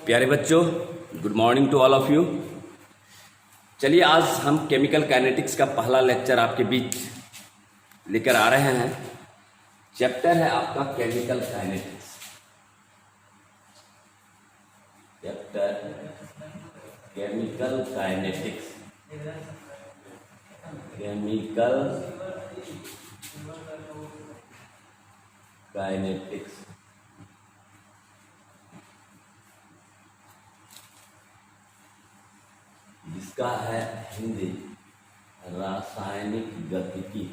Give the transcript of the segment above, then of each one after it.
प्यारे बच्चों, good morning to all of you. चलिए आज हम केमिकल काइनेटिक्स का पहला लेक्चर आपके बीच लेकर आ रहे हैं। चैप्टर है आपका chemical kinetics. Chapter chemical kinetics. Chemical kinetics जिसका है हिंदी रासायनिक गतिकी।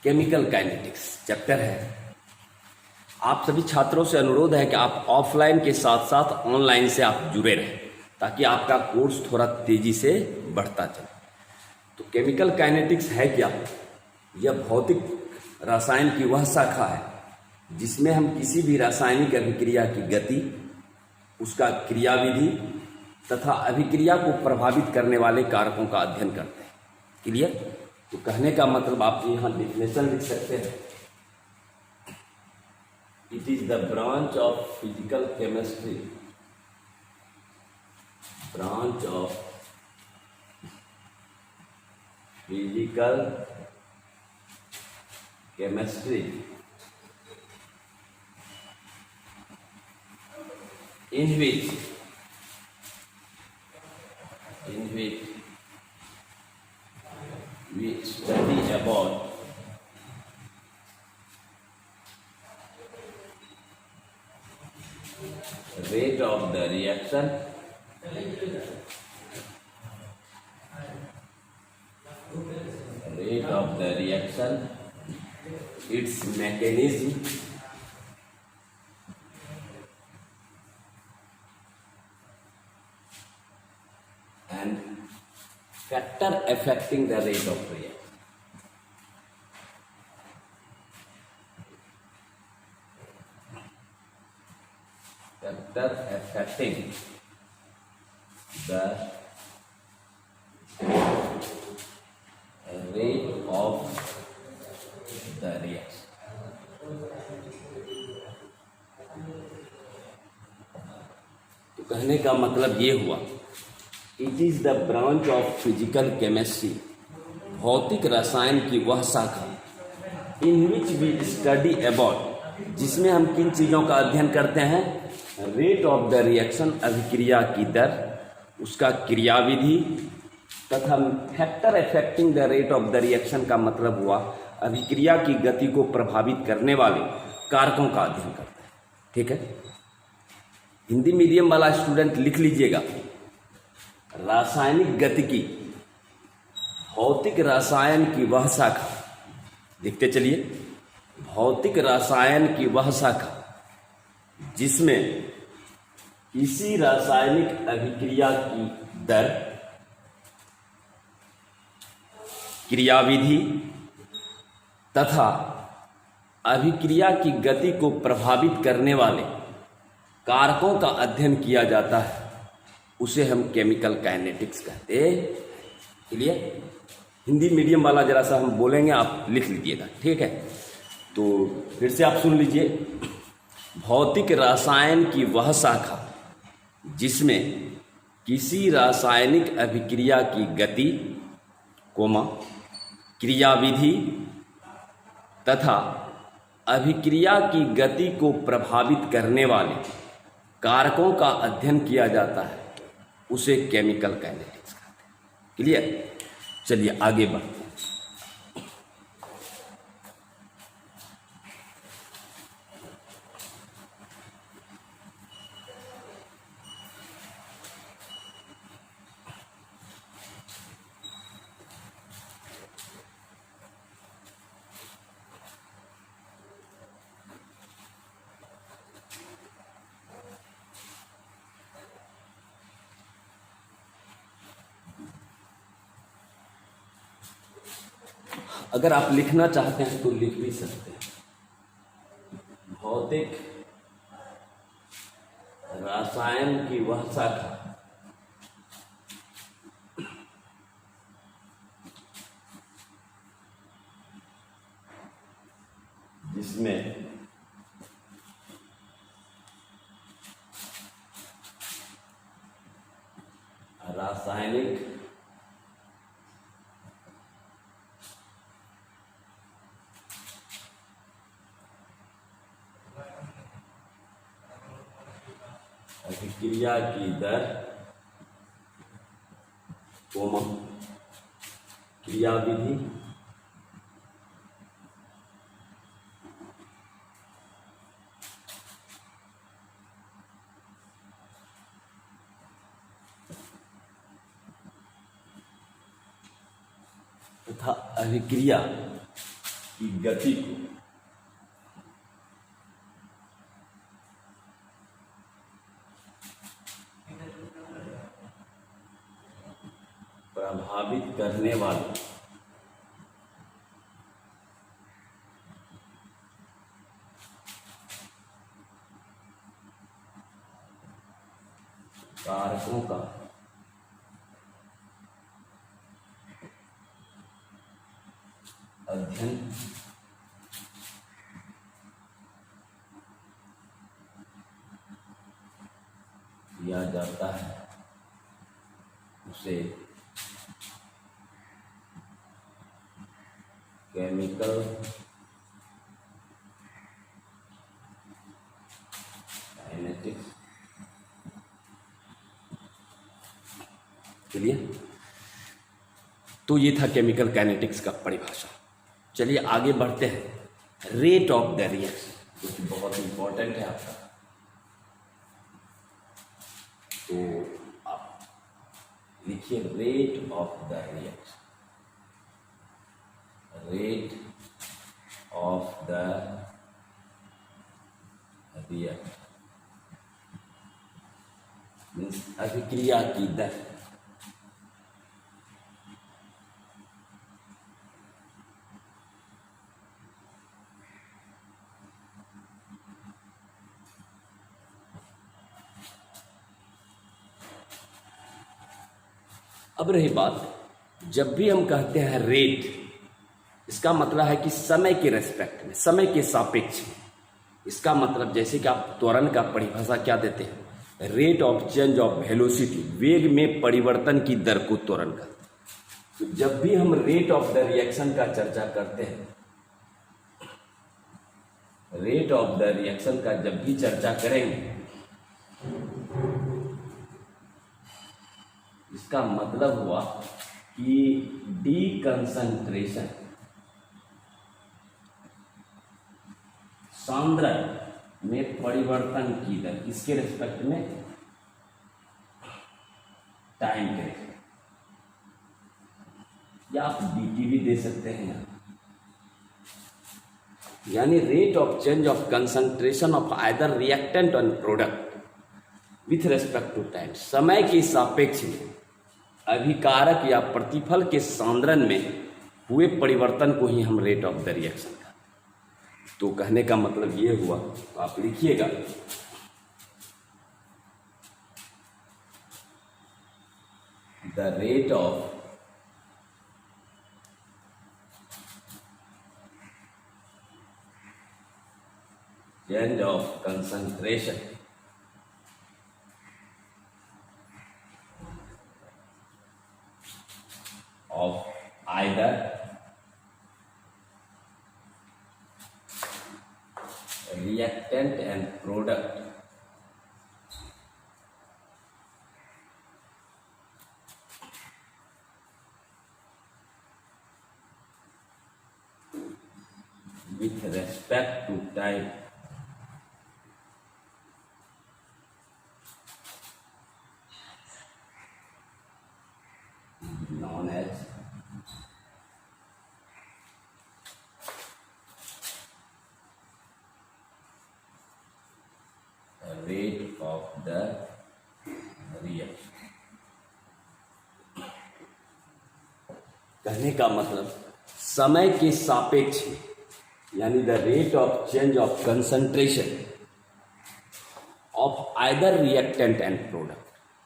केमिकल काइनेटिक्स चैप्टर है। आप सभी छात्रों से अनुरोध है कि आप ऑफलाइन के साथ साथ ऑनलाइन से आप जुड़े रहें ताकि आपका कोर्स थोड़ा तेजी से बढ़ता चले। तो केमिकल काइनेटिक्स है क्या? यह भौतिक रसायन की वह शाखा है जिसमें हम किसी भी रासायनिक अभिक्रिया की गति, उसका क्रियाविधि तथा अभिक्रिया को प्रभावित करने वाले कारकों का अध्ययन करते हैं। क्लियर? तो कहने का मतलब आप यहाँ डिफिनेशन लिख सकते हैं। It is the branch of physical chemistry, branch of physical chemistry in which we study about rate of the reaction, its mechanism, and factor affecting the rate of reaction. Factor affecting the rate of the reaction. तो कहने का मतलब ये हुआ, it is the branch of physical chemistry, भौतिक रसायन की वह शाखा, इन विच वी स्टडी अबाउट, जिसमें हम किन चीज़ों का अध्ययन करते हैं? रेट ऑफ द रिएक्शन, अभिक्रिया की दर, उसका क्रियाविधि तथा factor affecting the rate of the reaction का मतलब हुआ अभिक्रिया की गति को प्रभावित करने वाले कारकों का अध्ययन करते हैं। ठीक है, हिंदी मीडियम वाला स्टूडेंट लिख लीजिएगा, रासायनिक गतिकी, भौतिक रसायन की वह शाखा, लिखते चलिए, भौतिक रसायन की वह शाखा जिसमें किसी रासायनिक अभिक्रिया की दर, क्रियाविधि तथा अभिक्रिया की गति को प्रभावित करने वाले कारकों का अध्ययन किया जाता है, उसे हम केमिकल काइनेटिक्स कहते हैं। क्लियर? हिंदी मीडियम वाला जरा सा हम बोलेंगे, आप लिख लीजिएगा। ठीक है, तो फिर से आप सुन लीजिए, भौतिक रसायन की वह शाखा जिसमें किसी रासायनिक अभिक्रिया की गति, क्रियाविधि तथा अभिक्रिया की गति को प्रभावित करने वाले कारकों का अध्ययन किया जाता है, उसे केमिकल काइनेटिक्स कहते हैं। क्लियर? चलिए आगे बढ़ते हैं। अगर आप लिखना चाहते हैं तो लिख भी सकते हैं। भौतिक रसायन की वह शाखा रासायनिक अभिक्रिया की दर कोमा क्रियाविधि तथा अभिक्रिया की गति को प्रभावित करने वाले कारकों का अध्ययन किया जाता है, उसे केमिकल काइनेटिक्स। चलिए, तो ये था केमिकल काइनेटिक्स का परिभाषा। चलिए आगे बढ़ते हैं। रेट ऑफ द रिएक्शन, जो कि बहुत इंपॉर्टेंट है आपका। तो आप लिखिए rate of the reaction. Rate of the reaction means अभिक्रिया की दर। अब रही बात, जब भी हम कहते हैं रेट, इसका मतलब है कि समय के रेस्पेक्ट में, समय के सापेक्ष में। इसका मतलब जैसे कि आप त्वरण का परिभाषा क्या देते हैं, rate of change of velocity, वेग में परिवर्तन की दर को त्वरण कहते हैं। तो जब भी हम रेट ऑफ द रिएक्शन का चर्चा करते हैं, रेट ऑफ द रिएक्शन का जब भी चर्चा करेंगे, इसका मतलब हुआ कि डीकंसंट्रेशन, सांद्रण में परिवर्तन की दर, किसके रिस्पेक्ट में, टाइम के रिस्पेक्ट, या आप dt भी दे सकते हैं यहाँ। यानी rate of change of concentration of either reactant and product with respect to time, समय के सापेक्ष में अभिकारक या प्रतिफल के सांद्रण में हुए परिवर्तन को ही हम रेट ऑफ द रिएक्शन कहते हैं। तो कहने का मतलब ये हुआ, तो आप लिखिएगा the rate of change of concentration of either reactant and product with respect to time known as rate of the reaction। कहने का मतलब समय के सापेक्ष, यानी the rate of change of concentration of either reactant and product,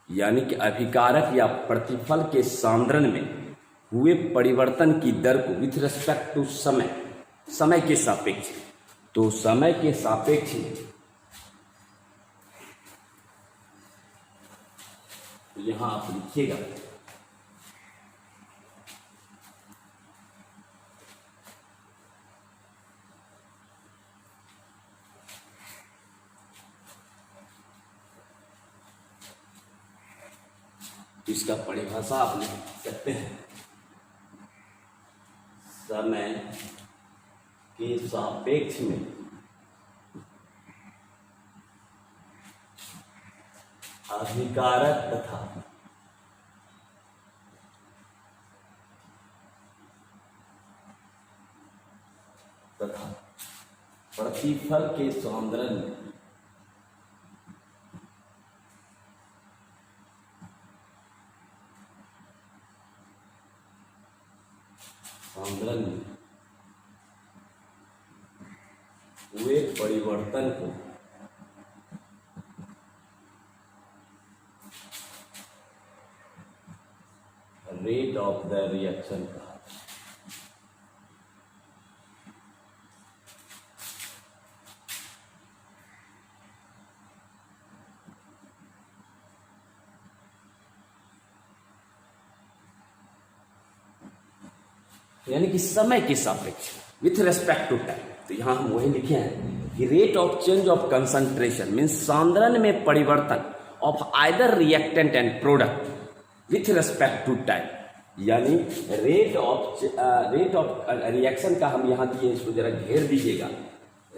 यानी कि अभिकारक या प्रतिफल के सांद्रण में हुए परिवर्तन की दर को विथ रिस्पेक्ट टू समय, समय के सापेक्ष। तो समय के सापेक्ष तो यहाँ आप लिखिएगा तो इसका परिभाषा आप लिख सकते हैं, समय के सापेक्ष में अभिकारक तथा प्रतिफल के सौंदर्य में हुए परिवर्तन को रेट ऑफ द रिएक्शन कहा। यानी कि समय के सापेक्ष विथ रेस्पेक्ट टू टाइम। तो यहां हम वही लिखे हैं कि rate of change of concentration means सांद्रण में परिवर्तन of either reactant and product with respect to time. यानी रेट ऑफ रिएक्शन का हम यहाँ दिए, इसको जरा घेर दीजिएगा।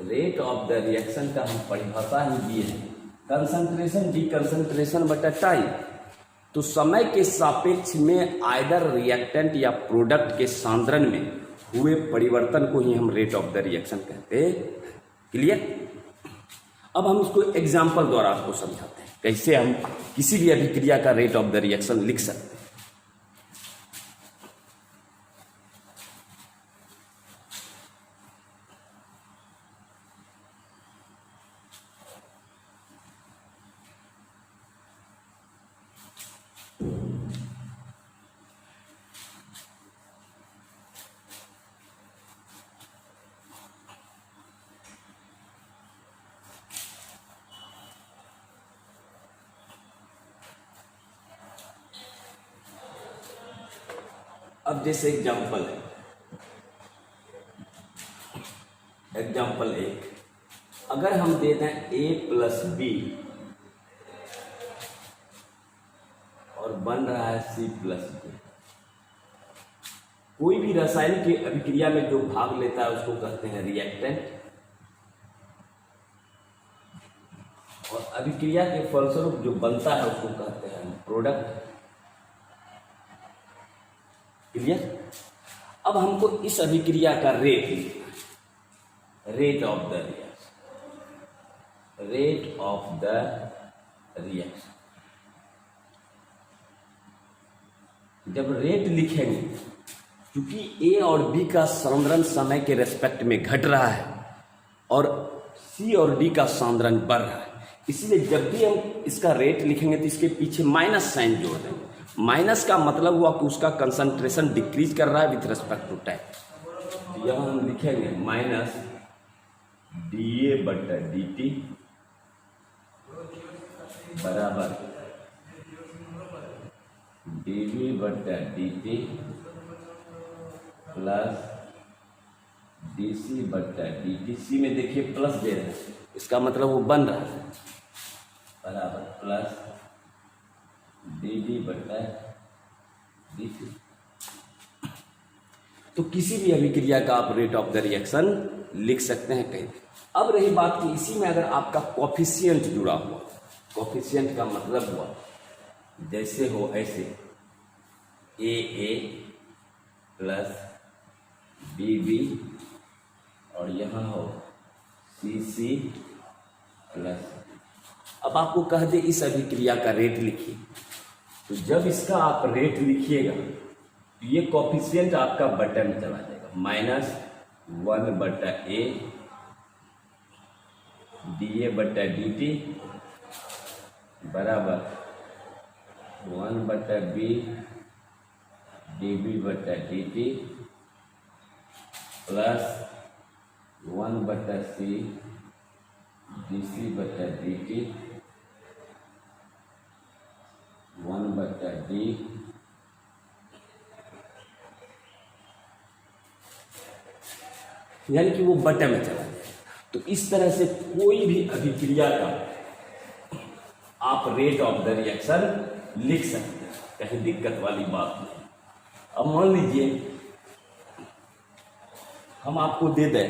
रेट ऑफ द रिएक्शन का हम परिभाषा ही दिए हैं, कंसंट्रेशन डी कंसंट्रेशन बटा टाइम। तो समय के सापेक्ष में आइदर रिएक्टेंट या प्रोडक्ट के सांद्रण में हुए परिवर्तन को ही हम रेट ऑफ द रिएक्शन कहते हैं। क्लियर? अब हम इसको एग्जाम्पल द्वारा आपको समझाते हैं कैसे हम किसी भी अभिक्रिया का रेट ऑफ द रिएक्शन लिख सकते हैं। अब जैसे एग्जाम्पल है, एग्जाम्पल 1, अगर हम दे दें a प्लस बी और बन रहा है c प्लस बी। कोई भी रासायनिक अभिक्रिया में जो भाग लेता है उसको कहते हैं रिएक्टेंट, और अभिक्रिया के फलस्वरूप जो बनता है उसको कहते हैं प्रोडक्ट। क्लियर? अब हमको इस अभिक्रिया का रेट लिखना है, rate of the reaction, rate of the reaction. जब रेट लिखेंगे, क्योंकि ए और बी का सांद्रण समय के रेस्पेक्ट में घट रहा है और सी और डी का सांद्रण बढ़ रहा है, इसलिए जब भी हम इसका रेट लिखेंगे तो इसके पीछे माइनस साइन जोड़ देंगे। माइनस का मतलब हुआ कि उसका कंसंट्रेशन डिक्रीज कर रहा है विथ रेस्पेक्ट टू टाइम। तो यहां हम लिखेंगे माइनस डी ए बटा डी टी बराबर डी वी बटा D T plus D C बटा डी टी। सी में देखिए प्लस दे रहे हैं, इसका मतलब वो बन रहा है, बराबर प्लस डी डी बटा डी टी। तो किसी भी अभिक्रिया का आप रेट ऑफ द रिएक्शन लिख सकते हैं कहीं। अब रही बात कि इसी में अगर आपका कोफिशिएंट जुड़ा हुआ, कोफिशिएंट का मतलब हुआ जैसे हो ऐसे ए प्लस बी और यहाँ हो सी प्लस। अब आपको कह दे इस अभिक्रिया का रेट लिखिए, तो जब इसका आप रेट लिखिएगा तो ये कोफिशिएंट आपका बटा में चला जाएगा, -1 बटा ए डी ए बटा डी टी बराबर 1 बटा बी डी बी बटा डी टी प्लस 1 बटा सी डी सी बटा डी टी 1 डी, यानी कि वो बटे में चला जाए। तो इस तरह से कोई भी अभिक्रिया का आप रेट ऑफ द रिएक्शन लिख सकते हैं, कहीं दिक्कत वाली बात नहीं। अब मान लीजिए हम आपको दे दें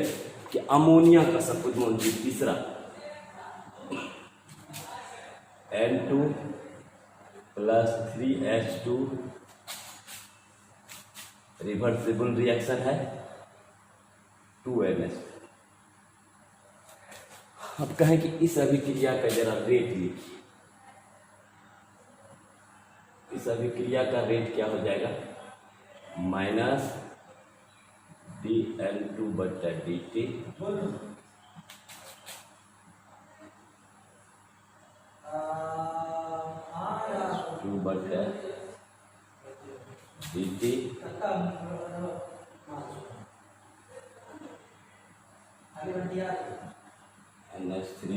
कि अमोनिया का सपोज मान लीजिए तीसरा N2 + 3H2 रिवर्सिबल रिएक्शन है 2NH। अब कहें कि इस अभिक्रिया का जरा रेट लिखिए। इस अभिक्रिया का रेट क्या हो जाएगा? -dN2/dt -2/dt NH3/।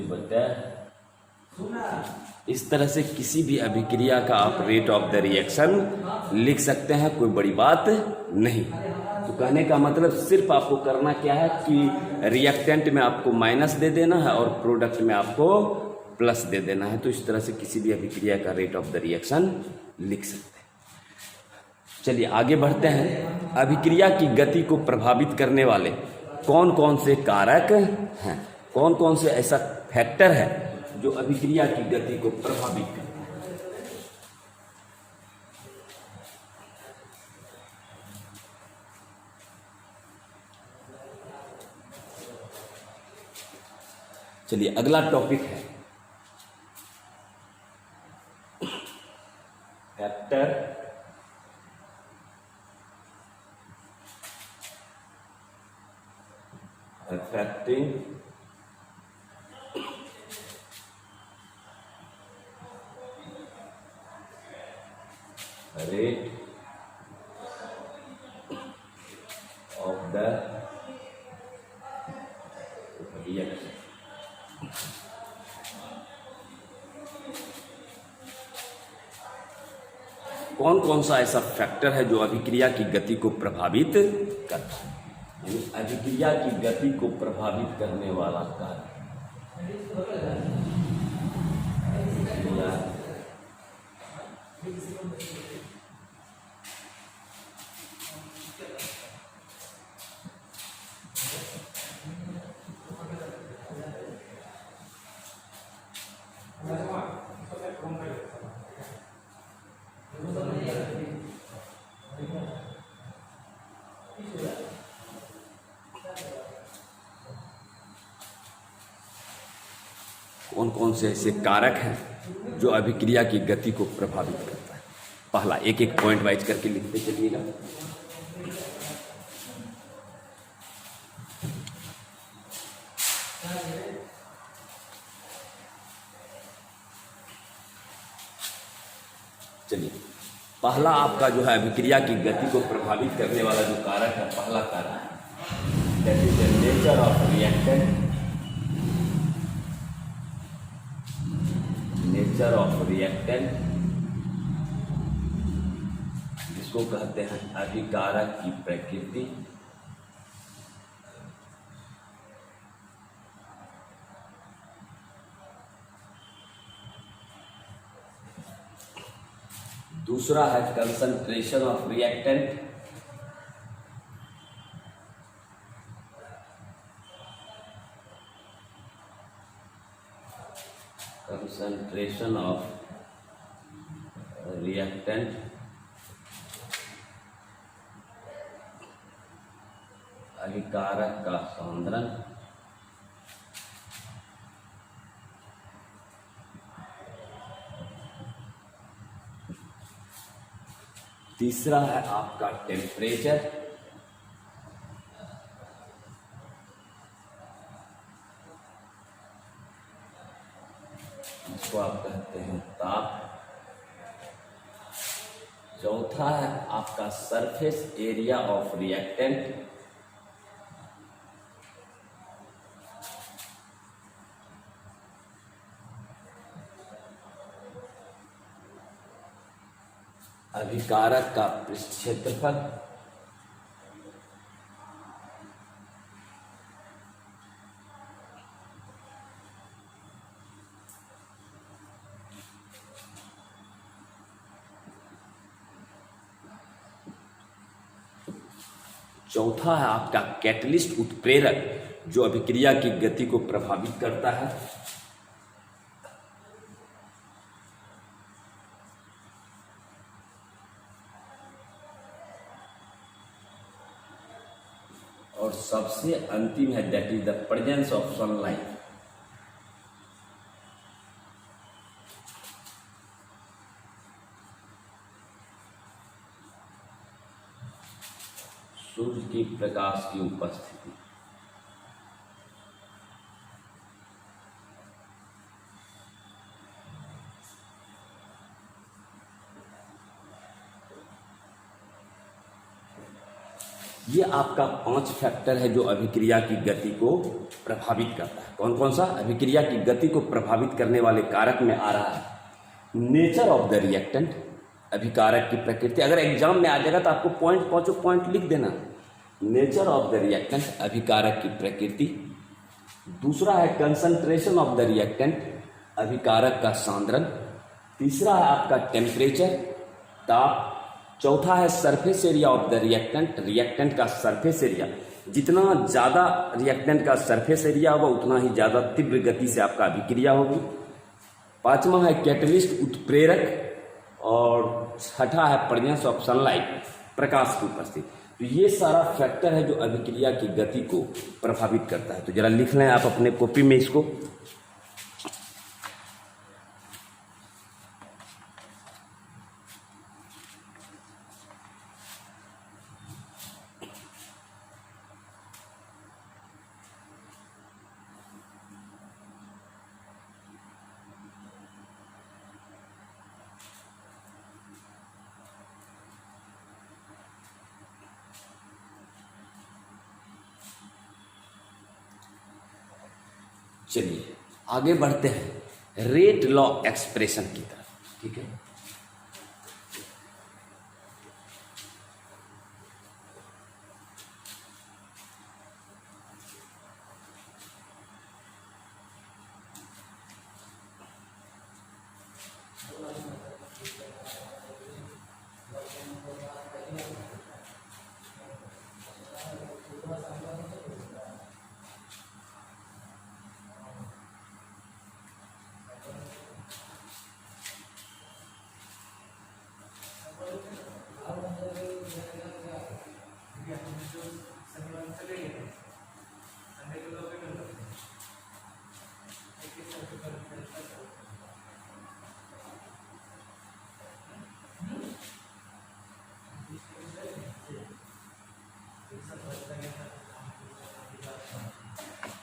इस तरह से किसी भी अभिक्रिया का आप रेट ऑफ द रिएक्शन लिख सकते हैं, कोई बड़ी बात नहीं। तो कहने का मतलब सिर्फ आपको करना क्या है कि रिएक्टेंट में आपको माइनस दे देना है और प्रोडक्ट में आपको प्लस दे देना है। तो इस तरह से किसी भी अभिक्रिया का रेट ऑफ द रिएक्शन लिख सकते हैं। चलिए आगे बढ़ते हैं। अभिक्रिया की गति को प्रभावित करने वाले कौन कौन से कारक हैं, कौन कौन से ऐसा फैक्टर है जो अभिक्रिया की गति को प्रभावित करता है। चलिए अगला टॉपिक है factor affecting rate of the reaction। कौन कौन सा ऐसा फैक्टर है जो अभिक्रिया की गति को प्रभावित करता है, यानी अभिक्रिया की गति को प्रभावित करने वाला कारक। कौन कौन से ऐसे कारक हैं जो अभिक्रिया की गति को प्रभावित करता है। पहला एक एक पॉइंट वाइज करके लिखते चलिएगा। चलिए पहला आपका जो है अभिक्रिया की गति को प्रभावित करने वाला जो कारक है, पहला कारक that is the nature of reactant. Nature of reactant जिसको कहते हैं अभिकारक की प्रकृति। दूसरा है concentration of reactant. Concentration of reactant अभिकारक का सांद्रण। तीसरा है आपका टेम्परेचर। इसको आप कहते हैं ताप। चौथा है आपका सरफेस एरिया ऑफ रिएक्टेंट। अभिकारक का पृष्ठ क्षेत्रफल चौथा है आपका कैटलिस्ट उत्प्रेरक जो अभिक्रिया की गति को प्रभावित करता है। और सबसे अंतिम है that is the presence of sunlight. सूर्य की प्रकाश की उपस्थिति। ये आपका 5 फैक्टर है जो अभिक्रिया की गति को प्रभावित करता है। कौन कौन सा? अभिक्रिया की गति को प्रभावित करने वाले कारक में आ रहा है नेचर ऑफ द रिएक्टेंट, अभिकारक की प्रकृति। अगर एग्जाम में आ जाएगा तो आपको पांचों पॉइंट लिख देना। नेचर ऑफ द रिएक्टेंट, अभिकारक की प्रकृति। दूसरा है कंसंट्रेशन ऑफ द रिएक्टेंट, अभिकारक का सांद्रण। तीसरा है आपका टेम्परेचर, ताप। चौथा है surface area of the reactant, reactant का सरफेस एरिया। जितना ज़्यादा रिएक्टेंट का सरफेस एरिया होगा उतना ही ज़्यादा तीव्र गति से आपका अभिक्रिया होगी। पांचवा है कैटलिस्ट उत्प्रेरक और छठा है प्रेजेंस ऑफ सनलाइट, प्रकाश की उपस्थिति। तो ये सारा फैक्टर है जो अभिक्रिया की गति को प्रभावित करता है। तो जरा लिख लें आप अपने कॉपी में इसको। चलिए आगे बढ़ते हैं रेट लॉ एक्सप्रेशन की तरफ। ठीक है,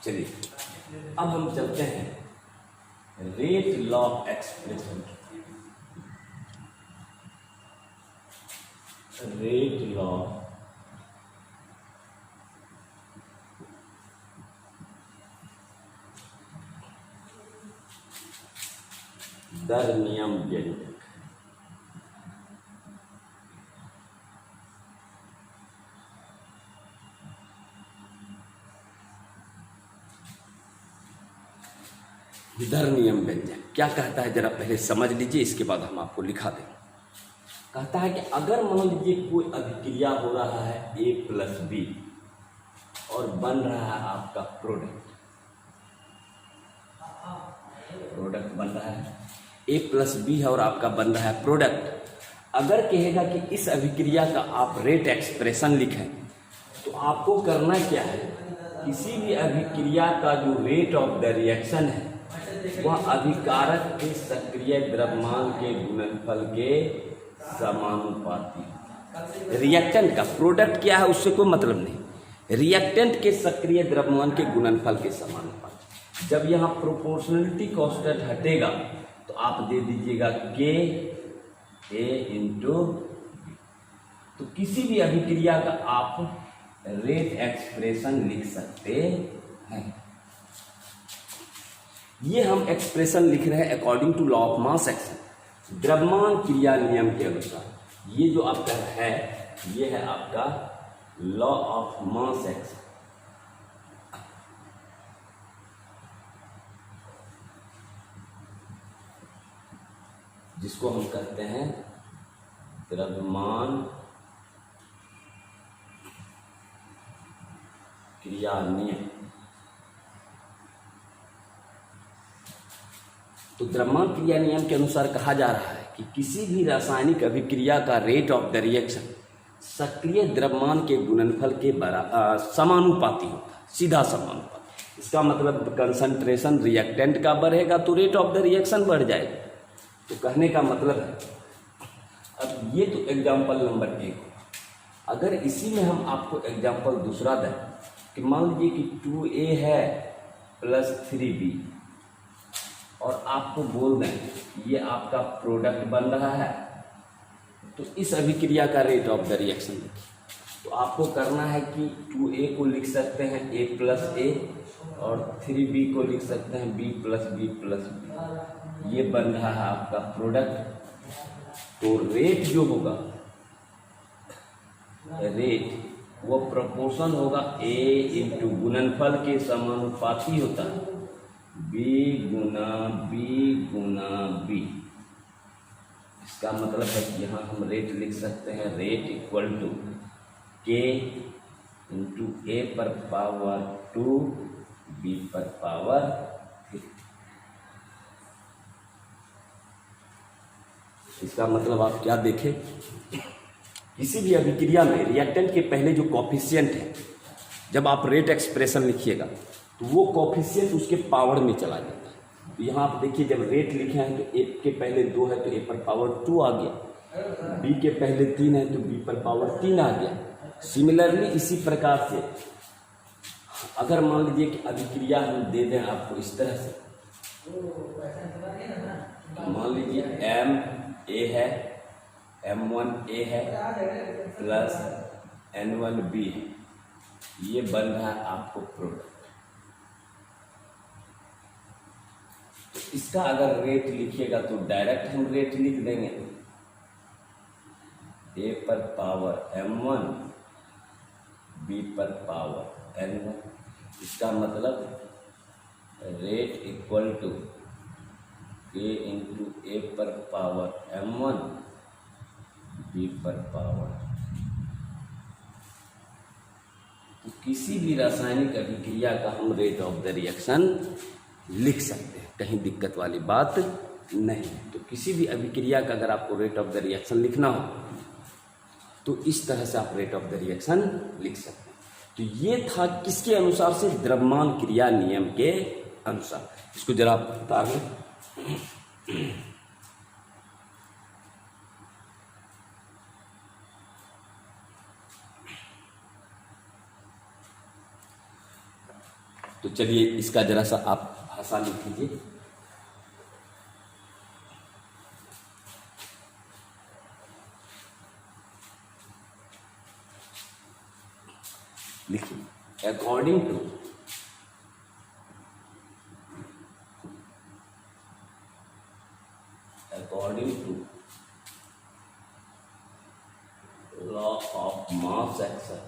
चलिए अब हम चलते हैं rate law expression. Rate law दर नियम व्यंजक। दर नियम व्यंजक क्या कहता है जरा पहले समझ लीजिए, इसके बाद हम आपको लिखा दें। कहता है कि अगर मान लीजिए कोई अभिक्रिया हो रहा है A + B और बन रहा है आपका प्रोडक्ट बन रहा है A + B है और आपका बन रहा है प्रोडक्ट। अगर कहेगा कि इस अभिक्रिया का आप रेट एक्सप्रेशन लिखें तो आपको करना क्या है, किसी भी अभिक्रिया का जो रेट ऑफ द रिएक्शन है वह अभिकारक के सक्रिय द्रव्यमान के गुणनफल के समानुपाती। रिएक्टेंट का प्रोडक्ट क्या है उससे कोई मतलब नहीं, रिएक्टेंट के सक्रिय द्रव्यमान के गुणनफल के समानुपाती। जब यहाँ प्रोपोर्शनलिटी कांस्टेंट हटेगा तो आप दे दीजिएगा के A इंटू। तो किसी भी अभिक्रिया का आप रेट एक्सप्रेशन लिख सकते हैं। ये हम एक्सप्रेशन लिख रहे हैं according to law of mass action, द्रव्यमान क्रिया नियम के अनुसार। ये जो आपका है, ये है आपका लॉ ऑफ मास एक्शन। जिसको हम कहते हैं द्रव्यमान क्रिया नियम। तो द्रव्यमान क्रिया नियम के अनुसार कहा जा रहा है कि किसी भी रासायनिक अभिक्रिया का रेट ऑफ द रिएक्शन सक्रिय द्रव्यमान के गुणनफल के समानुपाती होता है, सीधा समानुपाती। इसका मतलब कंसंट्रेशन रिएक्टेंट का बढ़ेगा तो रेट ऑफ द रिएक्शन बढ़ जाएगा। तो कहने का मतलब है, अब ये तो एग्जाम्पल नंबर 1 हुआ। अगर इसी में हम आपको एग्जाम्पल दूसरा दें कि मान लीजिए कि 2A है प्लस 3B, और आपको बोल दें ये आपका प्रोडक्ट बन रहा है, तो इस अभिक्रिया का रेट ऑफ द रिएक्शन देखिए। तो आपको करना है कि 2A को लिख सकते हैं A प्लस A, और 3B को लिख सकते हैं B plus B plus B। ये बन रहा है आपका प्रोडक्ट। तो रेट जो होगा, रेट वो प्रोपोर्शन होगा A इंटू गुणनफल के समानुपाती होता है, B गुना B गुना B। इसका मतलब है कि यहाँ हम रेट लिख सकते हैं, rate equal to K into A पर पावर 2 B पर पावर 3। इसका मतलब आप क्या देखें, किसी भी अभिक्रिया में रिएक्टेंट के पहले जो कॉफिशिएंट है, जब आप रेट एक्सप्रेशन लिखिएगा तो वो कॉफिशिएंट उसके पावर में चला जाता है। तो यहाँ आप देखिए, जब रेट लिखे हैं तो A के पहले 2 है तो A पर पावर 2 आ गया, B के पहले 3 है तो B पर पावर 3 आ गया। सिमिलरली इसी प्रकार से अगर मान लीजिए कि अभिक्रिया हम दे दें आपको इस तरह से, मान लीजिए MA है, M1A है प्लस N1B है, ये बन रहा है आपको प्रोडक्ट। तो इसका अगर रेट लिखिएगा तो डायरेक्ट हम रेट लिख देंगे, A पर पावर M1 B पर पावर N1। इसका मतलब rate equal to K into A पर पावर M1 B पर पावर। तो किसी भी रासायनिक अभिक्रिया का हम रेट ऑफ द रिएक्शन लिख सकते हैं, कहीं दिक्कत वाली बात नहीं। तो किसी भी अभिक्रिया का अगर आपको रेट ऑफ द रिएक्शन लिखना हो तो इस तरह से आप रेट ऑफ द रिएक्शन लिख सकते हैं। तो ये था किसके अनुसार से, द्रव्यमान क्रिया नियम के अनुसार। इसको जरा बता दें। तो चलिए इसका जरा सा आप भाषा लिख लीजिए। लिखिए, according to law of mass action,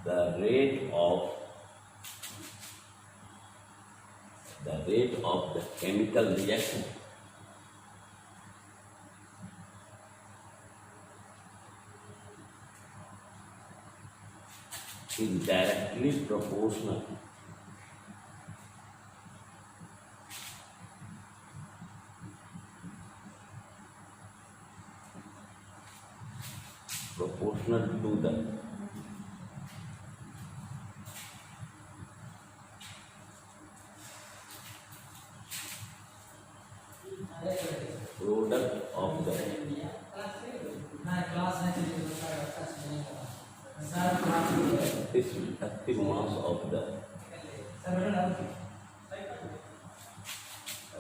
the rate of the chemical reaction is directly proportional to the product of the effective mass of the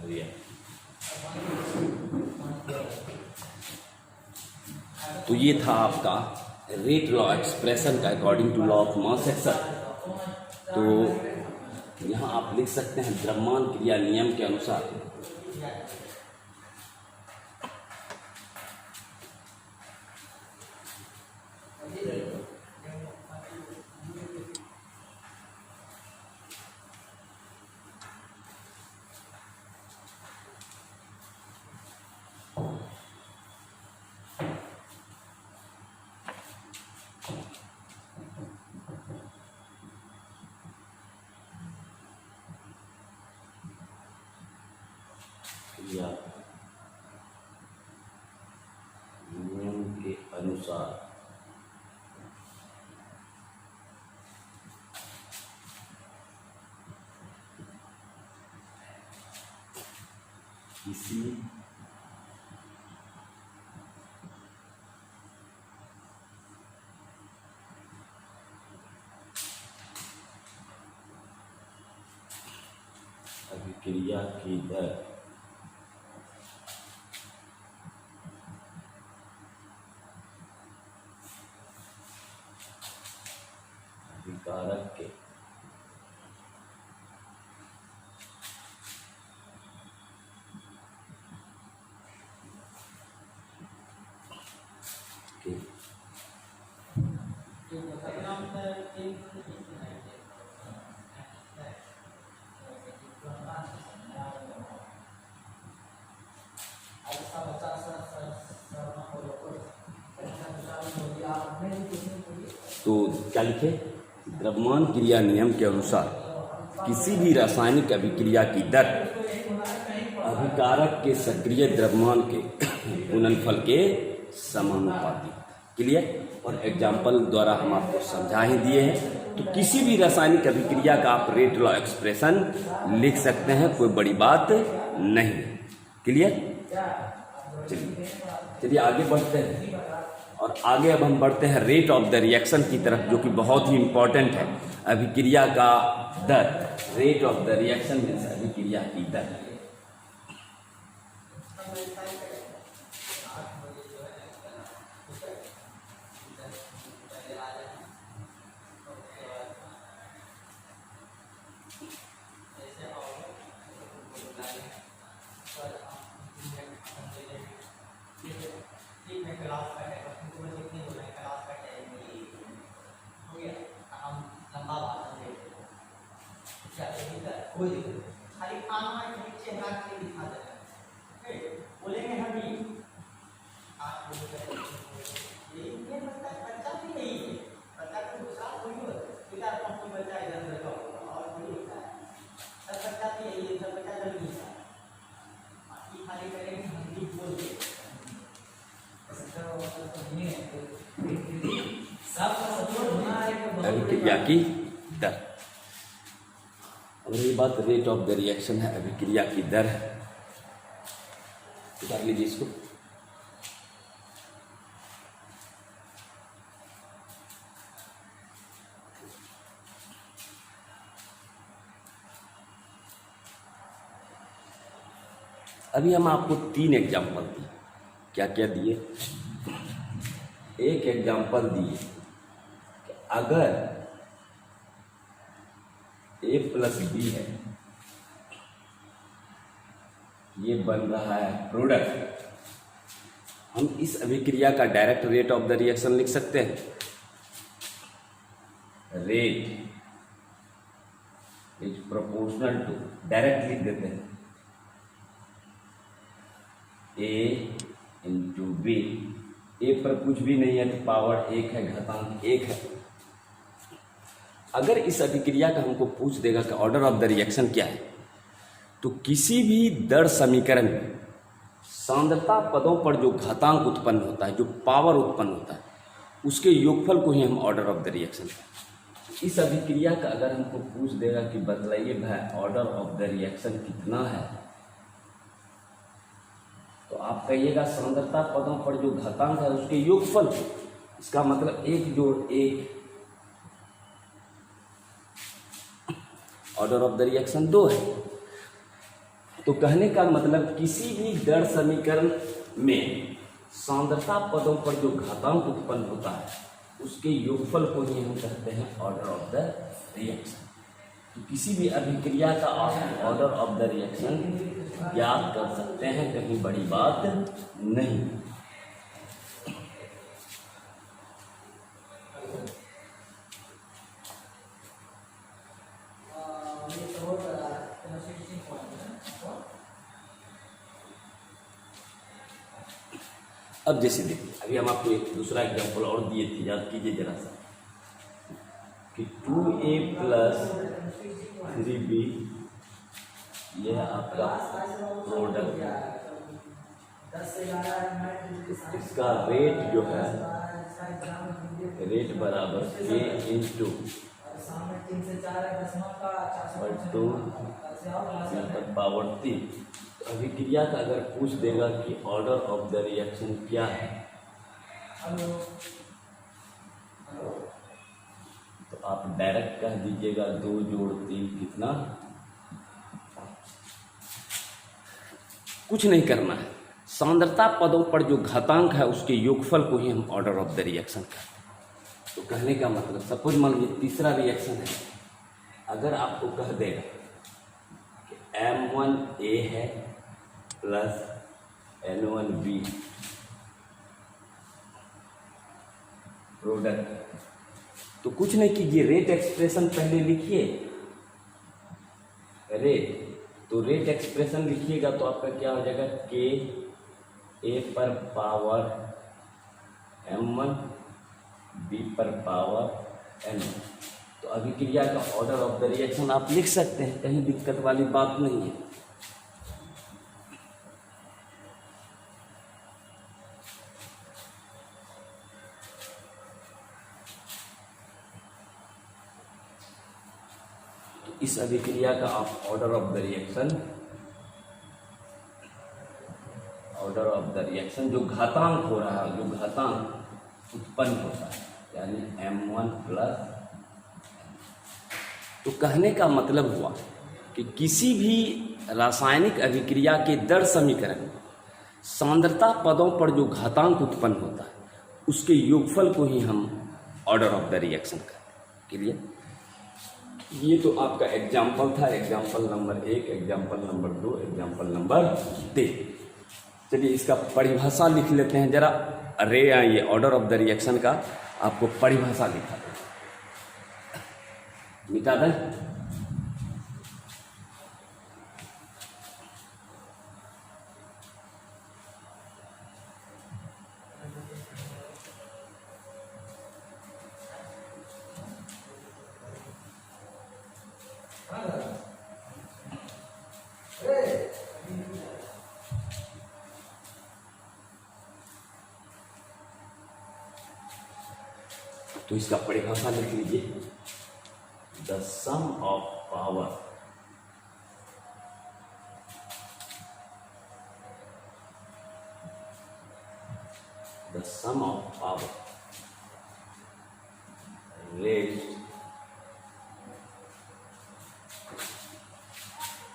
reaction। तो ये था आपका रेट लॉ एक्सप्रेशन का according to law of mass action. तो यहाँ आप लिख सकते हैं द्रव्यमान क्रिया नियम के अनुसार या नियम के अनुसार किसी अभिक्रिया की दर अभिकारक के तो क्या लिखे? द्रव्यमान क्रिया नियम के अनुसार किसी भी रासायनिक अभिक्रिया की दर अभिकारक के सक्रिय द्रव्यमान के गुणनफल के समानुपाती। क्लियर? और एग्जाम्पल द्वारा हम आपको समझा ही दिए हैं। तो किसी भी रासायनिक अभिक्रिया का आप रेट लॉ एक्सप्रेशन लिख सकते हैं, कोई बड़ी बात नहीं। क्लियर? चलिए आगे बढ़ते हैं। और आगे अब हम बढ़ते हैं रेट ऑफ द रिएक्शन की तरफ, जो कि बहुत ही इंपॉर्टेंट है। अभिक्रिया का दर, rate of the reaction means अभिक्रिया की दर। खाली खाना है नीचे हाथ से दिखा देना। ओके बोलेंगे हम भी आप ये बच्चा बच्चा भी नहीं है, बच्चा को गुस्सा कोई हो पिता को बच्चा इधर बैठा और कोई होता है सब बच्चा भी यही सब बच्चा जल्दी है बाकी खाली करेंगे हम भी बोल दे अभिक्रिया की दर। और ये बात रेट ऑफ द रिएक्शन है, अभिक्रिया की दर है। उतार लीजिए इसको। अभी हम आपको 3 एग्जाम्पल दिए। क्या क्या दिए? एक एग्जाम्पल दिए कि अगर A प्लस बी है, ये बन रहा है प्रोडक्ट, हम इस अभिक्रिया का direct rate of the reaction लिख सकते हैं। Rate is proportional to, direct लिख देते हैं, A इंटू बी। ए पर कुछ भी नहीं है तो पावर 1 है, घातांक 1 है। अगर इस अभिक्रिया का हमको पूछ देगा कि ऑर्डर ऑफ द रिएक्शन क्या है, तो किसी भी दर समीकरण में सांद्रता पदों पर जो घातांक उत्पन्न होता है, जो पावर उत्पन्न होता है, उसके योगफल को ही हम ऑर्डर ऑफ द रिएक्शन कहते हैं। इस अभिक्रिया का अगर हमको पूछ देगा कि बतलाइए भाई ऑर्डर ऑफ द रिएक्शन कितना है, तो आप कहिएगा सांद्रता पदों पर जो घातांक है उसके योगफल। इसका मतलब 1 जोड़ 1, ऑर्डर ऑफ द रिएक्शन 2 है। तो कहने का मतलब किसी भी दर समीकरण में सांद्रता पदों पर जो घातांक उत्पन्न होता है उसके योगफल को ही हम कहते हैं ऑर्डर ऑफ द रिएक्शन। तो किसी भी अभिक्रिया का आप ऑर्डर ऑफ द रिएक्शन ज्ञात कर सकते हैं, कहीं बड़ी बात नहीं। अब जैसे देखिए, अभी हम आपको एक दूसरा एग्जांपल और दिए थे, याद कीजिए जरा सा, कि 2a प्लस 3b यह आपका प्रोडक्ट, इसका रेट जो है, रेट बराबर k इंटू पावर 3। तो अभिक्रिया का अगर पूछ देगा कि ऑर्डर ऑफ द रिएक्शन क्या है, तो आप डायरेक्ट कह दीजिएगा 2 जोड़ 3 कितना, कुछ नहीं करना है। सांद्रता पदों पर जो घातांक है उसके योगफल को ही हम ऑर्डर ऑफ द रिएक्शन कहते हैं। तो कहने का मतलब, सपोज मान लीजिए तीसरा रिएक्शन है, अगर आपको कह देगा कि M1A है प्लस N1B प्रोडक्ट, तो कुछ नहीं कीजिए, रेट एक्सप्रेशन पहले लिखिए। रेट, तो रेट एक्सप्रेशन लिखिएगा तो आपका क्या हो जाएगा, k a पर पावर m1 b पर पावर n1। तो अभिक्रिया का ऑर्डर ऑफ द रिएक्शन आप लिख सकते हैं, कहीं दिक्कत वाली बात नहीं है। तो इस अभिक्रिया का आप order of the reaction, order of the reaction जो घातांक हो रहा है, जो घातांक उत्पन्न होता है, यानी m1 प्लस। तो कहने का मतलब हुआ कि किसी भी रासायनिक अभिक्रिया के दर समीकरण में सांद्रता पदों पर जो घातांक उत्पन्न होता है उसके योगफल को ही हम ऑर्डर ऑफ द रिएक्शन कहते हैं। क्लियर? ये तो आपका एग्जाम्पल था, example number 1, example number 2, example number 3। चलिए इसका परिभाषा लिख लेते हैं जरा। ये ऑर्डर ऑफ द रिएक्शन का आपको परिभाषा लिखा दें, मिटा दें। तो इसका परिभाषा लिख लीजिए, the sum of power raised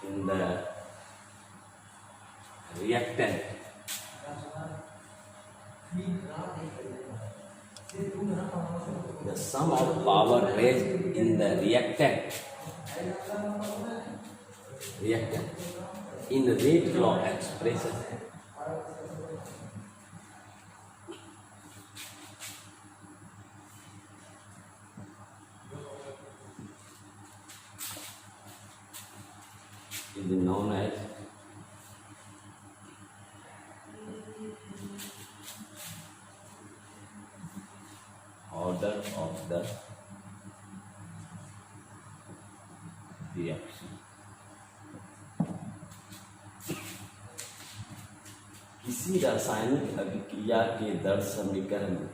in the reactant the sum of power raised in the reactant in the rate law expression is known as order of the reaction। किसी रासायनिक अभिक्रिया के दर समीकरण में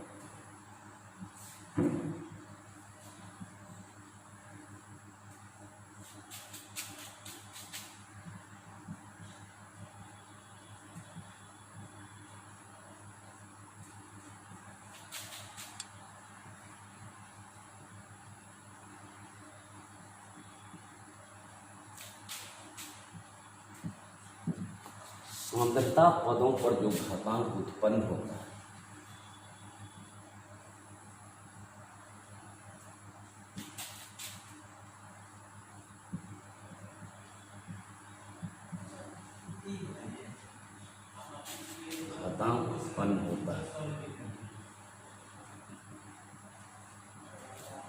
सांद्रता पदों पर जो घातांक उत्पन्न होता है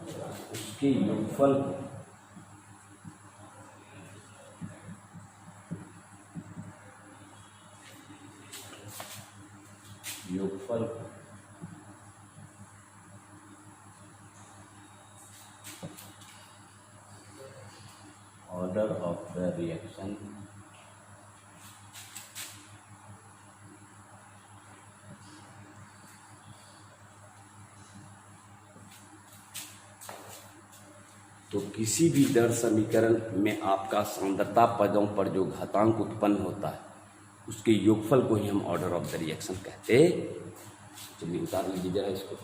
उसके योगफल को ऑर्डर ऑफ द रिएक्शन तो किसी भी दर समीकरण में आपका सांद्रता पदों पर जो घातांक उत्पन्न होता है उसके योगफल को ही हम ऑर्डर ऑफ द रिएक्शन कहते। चलिए उतार लीजिए जरा इसको।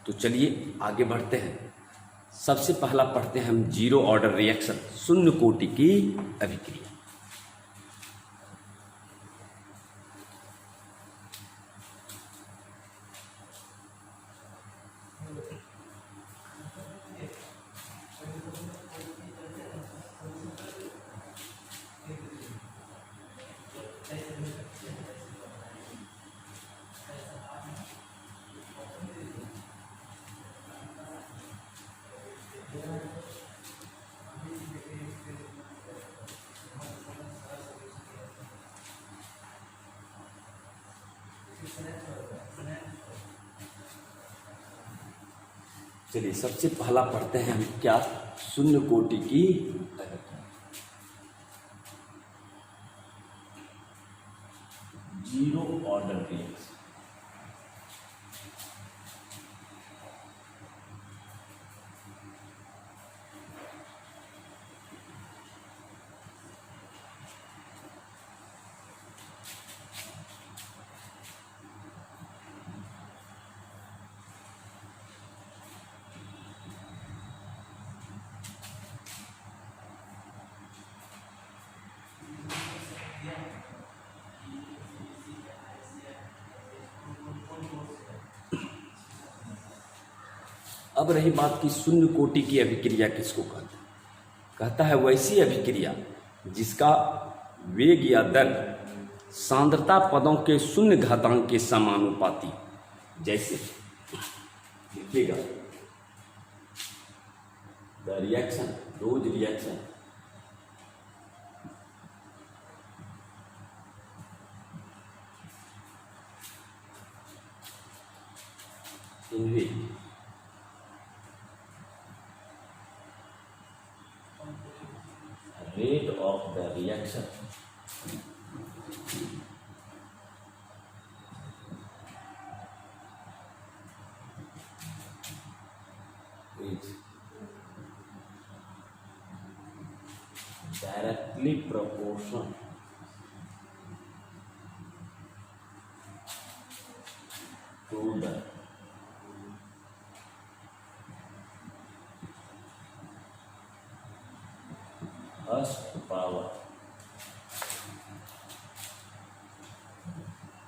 तो चलिए आगे बढ़ते हैं। सबसे पहला पढ़ते हैं हम जीरो ऑर्डर रिएक्शन, शून्य कोटि की अभिक्रिया। चलिए सबसे पहला पढ़ते हैं हम क्या, शून्य कोटि की जीरो ऑर्डर रिएक्शन। अब रही बात की शून्य कोटि की अभिक्रिया किसको कहते हैं। कहता है वैसी अभिक्रिया जिसका वेग या दर सांद्रता पदों के शून्य घातांक के समानुपाती। जैसे लिखिएगा द रिएक्शन, रोज reaction in which rate of the reaction is directly proportional to the first power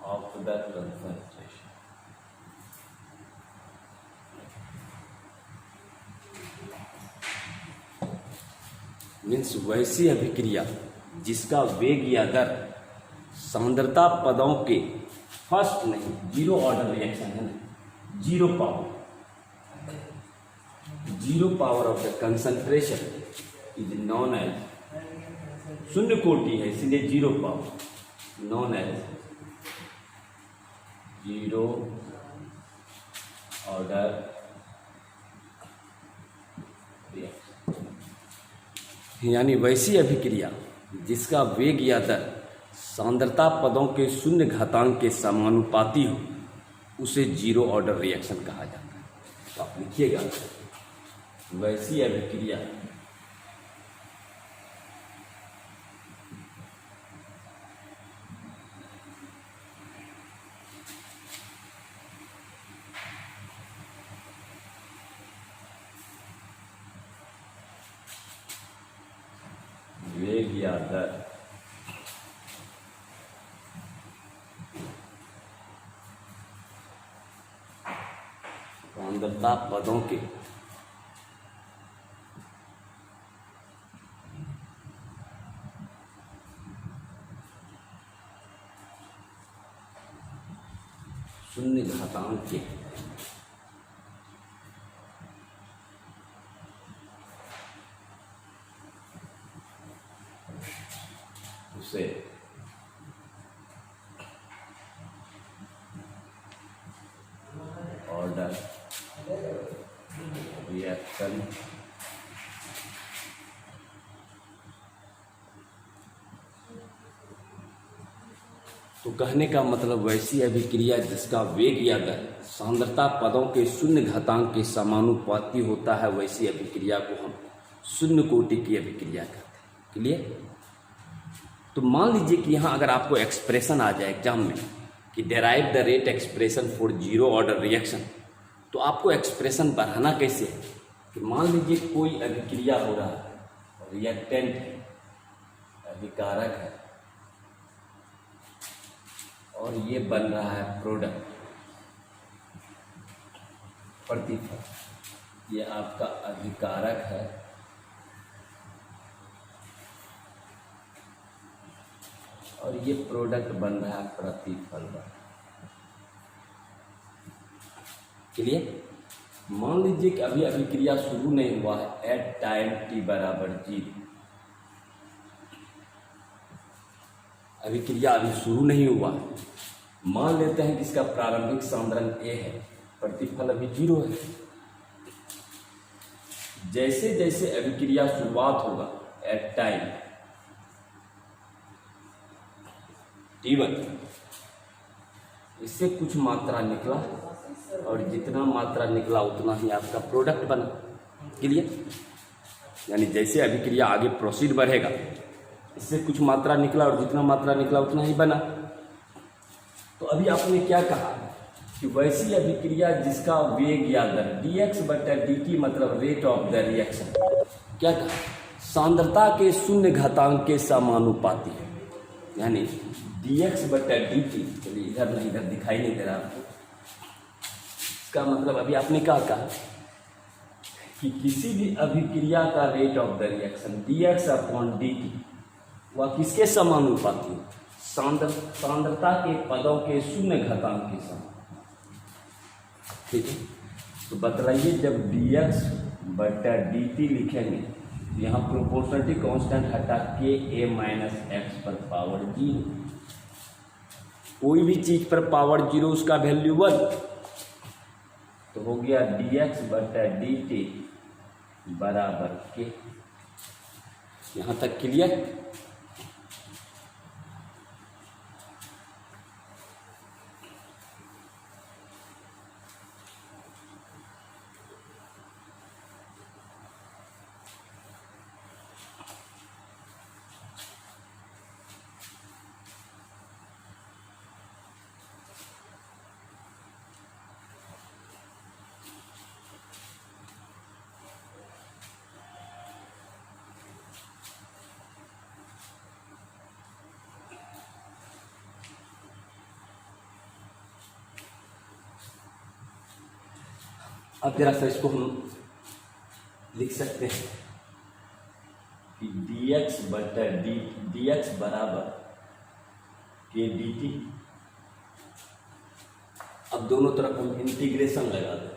of the concentration। Means वैसी अभिक्रिया जिसका वेग या दर सांद्रता पदों के फर्स्ट नहीं, जीरो ऑर्डर रिएक्शन है ना, zero power of the concentration is known as, शून्य कोटि है इसलिए zero power, known as zero order reaction. यानी वैसी अभिक्रिया जिसका वेग या दर सांद्रता पदों के शून्य घातांक के समानुपाती हो उसे जीरो ऑर्डर रिएक्शन कहा जाता है। तो आप लिखिएगा वैसी अभिक्रिया वेग या दर सांद्रता पदों के शून्य घातांक के उसे ऑर्डर रिएक्शन तो कहने का मतलब वैसी अभिक्रिया जिसका वेग या दर सांद्रता पदों के शून्य घातांक के समानुपाती होता है, वैसी अभिक्रिया को हम शून्य कोटि की अभिक्रिया कहते हैं। क्लियर? तो मान लीजिए कि यहाँ अगर आपको एक्सप्रेशन आ जाए एग्जाम में कि derive the rate expression for zero order reaction, तो आपको एक्सप्रेशन बढ़ाना कैसे है कि मान लीजिए कोई अभिक्रिया हो रहा है, रिएक्टेंट है, अभिकारक है, और ये बन रहा है प्रोडक्ट, प्रतिफल। ये आपका अभिकारक है और ये प्रोडक्ट बन रहा है प्रतिफल। क्लियर? मान लीजिए कि अभी अभिक्रिया शुरू नहीं हुआ है एट टाइम t बराबर 0। अभिक्रिया अभी शुरू नहीं हुआ है। मान लेते हैं कि इसका प्रारंभिक सांद्रण A है, प्रतिफल अभी 0 है। जैसे जैसे अभिक्रिया शुरुआत होगा एट टाइम t1, इससे कुछ मात्रा निकला और जितना मात्रा निकला उतना ही आपका प्रोडक्ट बना। क्लियर? यानी जैसे अभिक्रिया आगे प्रोसीड बढ़ेगा, इससे कुछ मात्रा निकला और जितना मात्रा निकला उतना ही बना। तो अभी आपने क्या कहा कि वैसी अभिक्रिया जिसका वेग या दर dx बटा dt मतलब रेट ऑफ द रिएक्शन, क्या कहा? सांद्रता के शून्य घातांक के समानुपाती है। यानी dx बटा dt, चलिए इधर नहीं, इधर दिखाई नहीं दे रहा आपको। इसका मतलब अभी आपने क्या कहा कि किसी भी अभिक्रिया का rate of the reaction dx upon dt वह किसके समानुपाती है? सांद्रता के पदों के शून्य घातांक के समान। ठीक है? तो बतलाइए, जब dx बटा dt लिखेंगे तो यहाँ प्रोपोर्शनलिटी कांस्टेंट हटा के a माइनस एक्स पर पावर 0। कोई भी चीज पर पावर 0 उसका वैल्यू 1, तो हो गया dx बटा dt बराबर के। यहाँ तक क्लियर? अब जरा सा इसको हम लिख सकते हैं कि dx बटा dx बराबर के dt। अब दोनों तरफ हम इंटीग्रेशन लगा दें,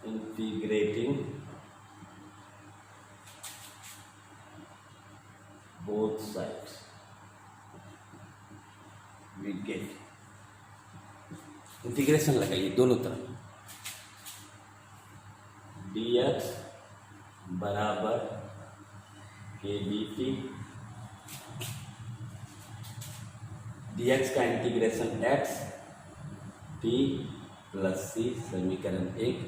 integrating both sides we get. Integration लगाइए दोनों तरफ, dx बराबर के dt, dx का integration x t plus c, समीकरण 1,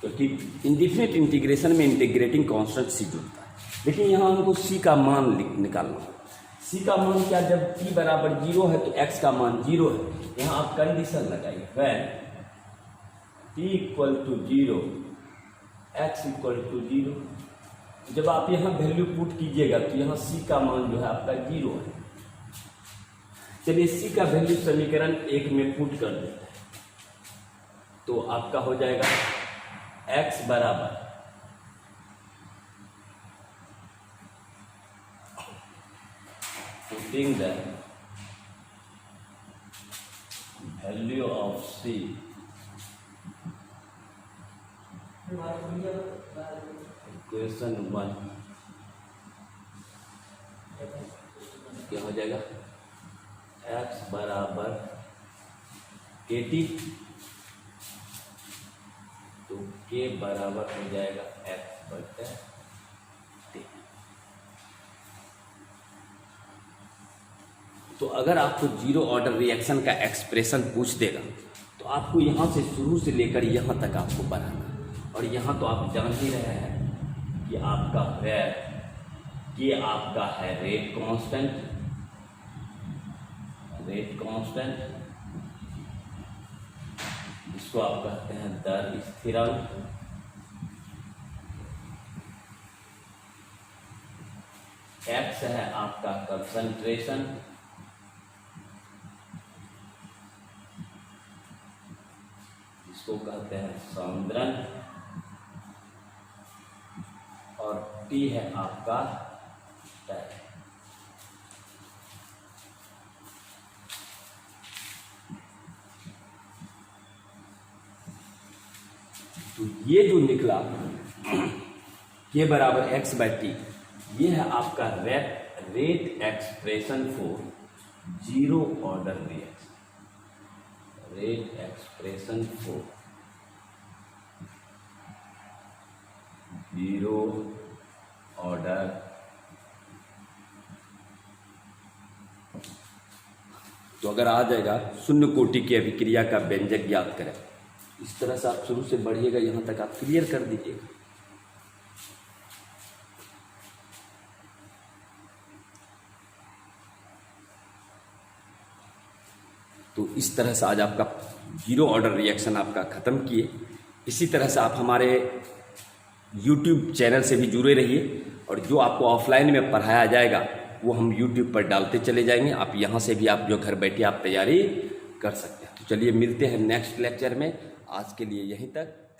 क्योंकि इंडिफिनिट इंटीग्रेशन में इंटीग्रेटिंग कांस्टेंट c जुड़ता है। लेकिन यहाँ हमको c का मान निकालना है। c का मान क्या? जब t बराबर 0 है तो x का मान 0 है। यहाँ आप कंडीशन लगाइए, when t equal to 0 x equal to 0, जब आप यहाँ वैल्यू पुट कीजिएगा तो यहाँ c का मान जो है आपका 0 है। चलिए c का वैल्यू समीकरण 1 में पुट कर देते हैं, तो आपका हो जाएगा x बराबर putting the value of c equation 1 क्या हो जाएगा, x बराबर kt, तो k बराबर हो जाएगा x बटे t। तो अगर आपको जीरो ऑर्डर रिएक्शन का एक्सप्रेशन पूछ देगा तो आपको यहाँ से शुरू से लेकर यहाँ तक आपको बढ़ाना, और यहाँ तो आप जान ही रहे हैं कि आपका ये आपका है रेट कांस्टेंट, जिसको आप कहते हैं दर स्थिरांक, x है आपका कंसंट्रेशन, जिसको कहते हैं सांद्रण, और T है आपका टाइम। तो ये जो निकला के बराबर x बाई टी, ये है आपका rate expression for zero order reaction, rate expression for zero order. तो अगर आ जाएगा शून्य कोटि की अभिक्रिया का व्यंजक ज्ञात करें, इस तरह से आप शुरू से बढ़िएगा, यहां तक आप क्लियर कर दीजिएगा। तो इस तरह से आज आपका जीरो ऑर्डर रिएक्शन आपका ख़त्म किए। इसी तरह से आप हमारे YouTube चैनल से भी जुड़े रहिए, और जो आपको ऑफलाइन में पढ़ाया जाएगा वो हम YouTube पर डालते चले जाएंगे। आप यहाँ से भी आप जो घर बैठे आप तैयारी कर सकते हैं। तो चलिए मिलते हैं नेक्स्ट लेक्चर में, आज के लिए यहीं तक।